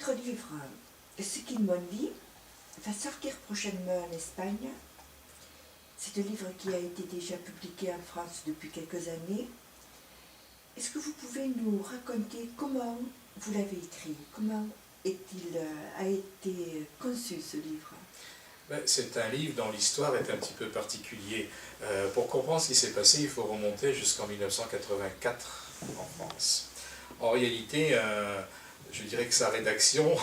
votre livre, Ce qu'ils m'ont dit, va sortir prochainement en Espagne. C'est un livre qui a été déjà publié en France depuis quelques années. Est-ce que vous pouvez nous raconter comment vous l'avez écrit? Comment a été conçu ce livre? C'est un livre dont l'histoire est un petit peu particulière. Pour comprendre ce qui s'est passé, il faut remonter jusqu'en 1984 en France. En réalité, je dirais que sa rédaction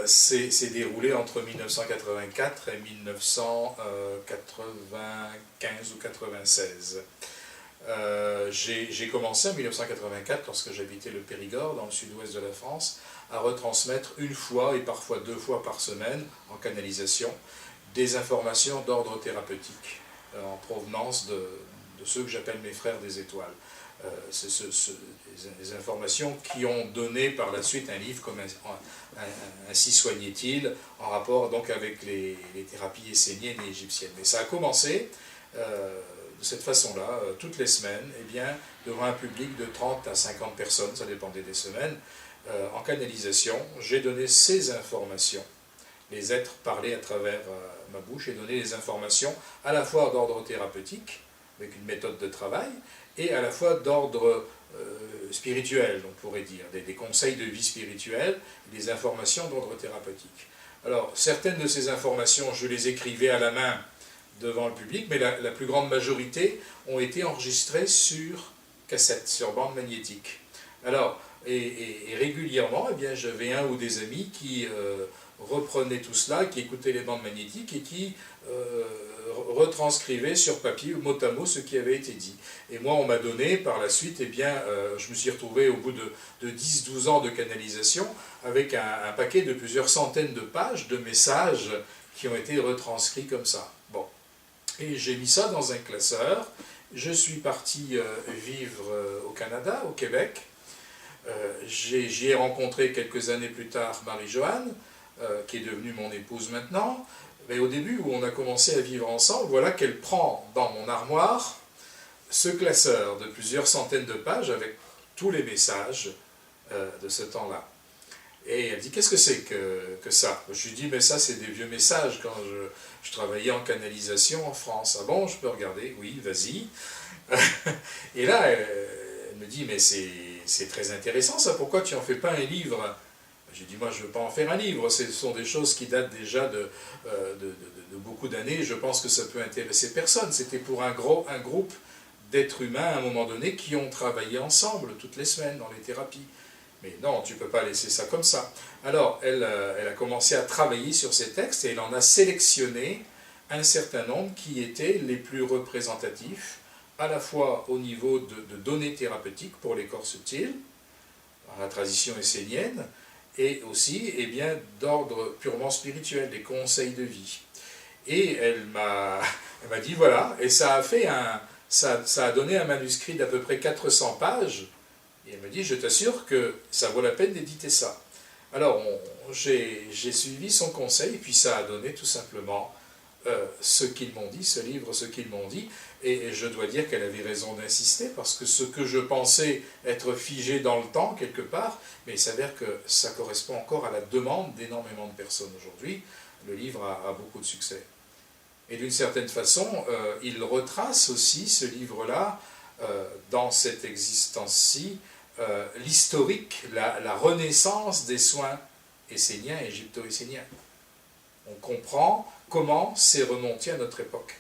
s'est déroulée entre 1984 et 1995 ou 96. J'ai commencé en 1984, lorsque j'habitais le Périgord, dans le sud-ouest de la France, à retransmettre une fois et parfois 2 fois par semaine, en canalisation, des informations d'ordre thérapeutique, en provenance de ceux que j'appelle mes frères des étoiles. C'est des informations qui ont donné par la suite un livre comme Ainsi soignait-il, en rapport donc avec les thérapies esséniennes et égyptiennes. Mais ça a commencé de cette façon-là, toutes les semaines, devant un public de 30 à 50 personnes, ça dépendait des semaines, en canalisation. J'ai donné ces informations, les êtres parlés à travers ma bouche, j'ai donné des informations à la fois d'ordre thérapeutique, avec une méthode de travail, et à la fois d'ordre spirituel, on pourrait dire, des conseils de vie spirituelle, des informations d'ordre thérapeutique. Alors, certaines de ces informations, je les écrivais à la main devant le public, mais la plus grande majorité ont été enregistrées sur cassette, sur bande magnétique. Alors, et régulièrement, j'avais un ou des amis qui reprenaient tout cela, qui écoutaient les bandes magnétiques et qui retranscrivaient sur papier, mot à mot, ce qui avait été dit. Et moi, on m'a donné, par la suite, je me suis retrouvé au bout de 10-12 ans de canalisation, avec un paquet de plusieurs centaines de pages de messages qui ont été retranscrits comme ça. Bon. Et j'ai mis ça dans un classeur. Je suis parti vivre au Canada, au Québec. J'y ai rencontré quelques années plus tard Marie-Joanne, qui est devenue mon épouse maintenant. Mais au début, où on a commencé à vivre ensemble, voilà qu'elle prend dans mon armoire ce classeur de plusieurs centaines de pages avec tous les messages de ce temps-là. Et elle dit, qu'est-ce que c'est que ça? Je lui dis, mais ça, c'est des vieux messages quand je travaillais en canalisation en France. Ah bon, je peux regarder? Oui, vas-y. Et là, elle me dit, mais c'est très intéressant ça, pourquoi tu n'en fais pas un livre? J'ai dit, moi je ne veux pas en faire un livre, ce sont des choses qui datent déjà de beaucoup d'années, je pense que ça peut intéresser personne. C'était pour un groupe d'êtres humains à un moment donné qui ont travaillé ensemble toutes les semaines dans les thérapies. Mais non, tu ne peux pas laisser ça comme ça. Alors, elle a commencé à travailler sur ces textes et elle en a sélectionné un certain nombre qui étaient les plus représentatifs, à la fois au niveau de données thérapeutiques pour les corps subtils, dans la tradition essénienne, et aussi d'ordre purement spirituel, des conseils de vie. Et elle m'a dit voilà, et ça a donné un manuscrit d'à peu près 400 pages, et elle me dit je t'assure que ça vaut la peine d'éditer ça. Alors j'ai suivi son conseil, et puis ça a donné tout simplement ce qu'ils m'ont dit, ce livre, ce qu'ils m'ont dit, et je dois dire qu'elle avait raison d'insister, parce que ce que je pensais être figé dans le temps, quelque part, mais il s'avère que ça correspond encore à la demande d'énormément de personnes aujourd'hui. Le livre a beaucoup de succès. Et d'une certaine façon, il retrace aussi, ce livre-là, dans cette existence-ci, l'historique, la renaissance des soins esséniens et égypto-esséniens. On comprend comment c'est remonté à notre époque.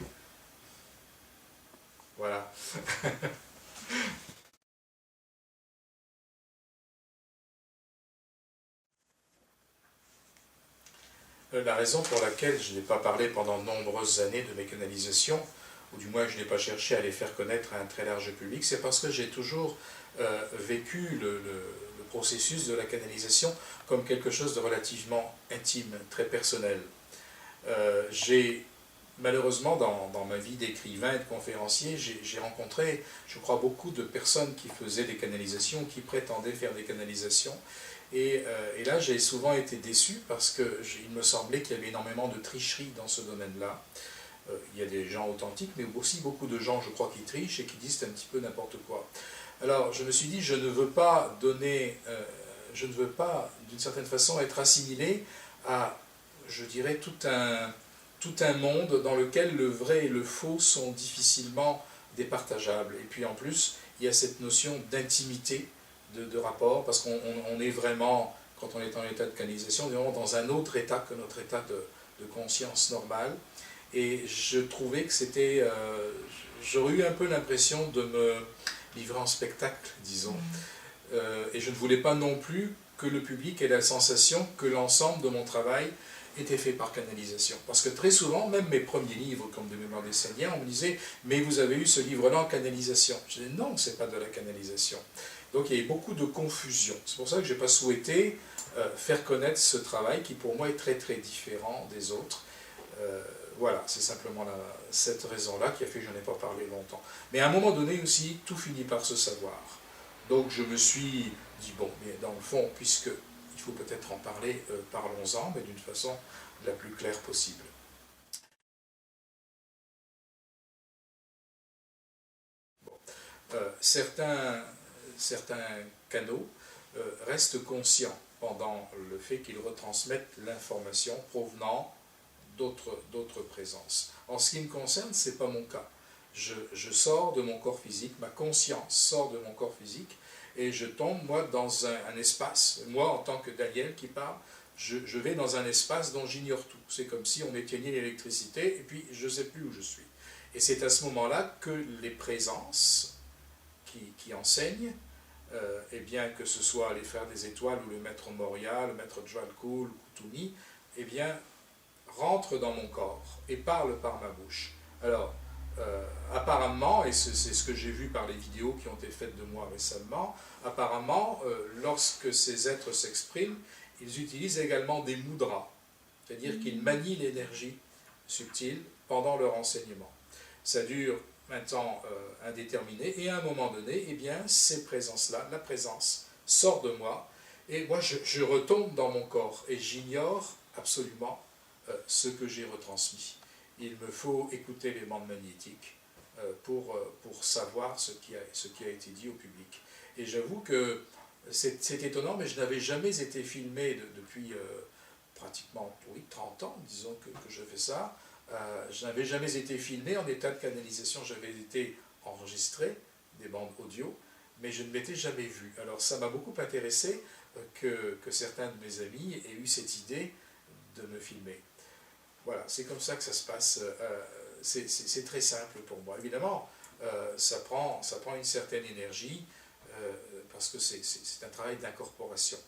Voilà. La raison pour laquelle je n'ai pas parlé pendant de nombreuses années de mes canalisations, ou du moins je n'ai pas cherché à les faire connaître à un très large public, c'est parce que j'ai toujours vécu le processus de la canalisation comme quelque chose de relativement intime, très personnel. J'ai malheureusement dans ma vie d'écrivain et de conférencier, j'ai rencontré, je crois, beaucoup de personnes qui faisaient des canalisations, qui prétendaient faire des canalisations. Et là, j'ai souvent été déçu parce qu'il me semblait qu'il y avait énormément de tricherie dans ce domaine-là. Il y a des gens authentiques, mais aussi beaucoup de gens, je crois, qui trichent et qui disent un petit peu n'importe quoi. Alors, je me suis dit, je ne veux pas donner je ne veux pas, d'une certaine façon, être assimilé à, je dirais, tout un monde dans lequel le vrai et le faux sont difficilement départageables. Et puis en plus, il y a cette notion d'intimité de rapport, parce qu'on est vraiment, quand on est en état de canalisation, on est vraiment dans un autre état que notre état de conscience normale. Et je trouvais que c'était... j'aurais eu un peu l'impression de me livrer en spectacle, disons. Et je ne voulais pas non plus que le public ait la sensation que l'ensemble de mon travail était fait par canalisation. Parce que très souvent, même mes premiers livres, comme de mémoire des Seigneurs, on me disait « mais vous avez eu ce livre-là en canalisation ». Je disais « non, ce n'est pas de la canalisation ». Donc il y a eu beaucoup de confusion. C'est pour ça que je n'ai pas souhaité faire connaître ce travail qui pour moi est très très différent des autres. Voilà, c'est simplement cette raison-là qui a fait que je n'en ai pas parlé longtemps. Mais à un moment donné aussi, tout finit par se savoir. Donc je me suis dit, bon, mais dans le fond, puisqu'il faut peut-être en parler, parlons-en, mais d'une façon la plus claire possible. Bon. Certains canaux restent conscients pendant le fait qu'ils retransmettent l'information provenant d'autres présences. En ce qui me concerne, ce n'est pas mon cas. Je sors de mon corps physique, ma conscience sort de mon corps physique, et je tombe, moi, dans un espace. Moi, en tant que Daniel qui parle, je vais dans un espace dont j'ignore tout. C'est comme si on éteignait l'électricité, et puis je ne sais plus où je suis. Et c'est à ce moment-là que les présences qui enseignent, eh bien, que ce soit les Frères des Étoiles, ou le Maître Moria, le Maître Jwalko, le Kutumi, eh bien, rentrent dans mon corps et parlent par ma bouche. Alors, apparemment, et c'est ce que j'ai vu par les vidéos qui ont été faites de moi récemment, apparemment, lorsque ces êtres s'expriment, ils utilisent également des mudras, c'est-à-dire qu'ils manient l'énergie subtile pendant leur enseignement. Ça dure un temps indéterminé, et à un moment donné, eh bien, ces présences-là, la présence sort de moi, et moi je retombe dans mon corps, et j'ignore absolument ce que j'ai retransmis. Il me faut écouter les bandes magnétiques pour savoir ce qui a été dit au public. Et j'avoue que c'est étonnant, mais je n'avais jamais été filmé depuis pratiquement 30 ans, disons que je fais ça. Je n'avais jamais été filmé en état de canalisation. J'avais été enregistré, des bandes audio, mais je ne m'étais jamais vu. Alors ça m'a beaucoup intéressé que certains de mes amis aient eu cette idée de me filmer. Voilà, c'est comme ça que ça se passe. C'est très simple pour moi. Évidemment, ça prend une certaine énergie parce que c'est un travail d'incorporation.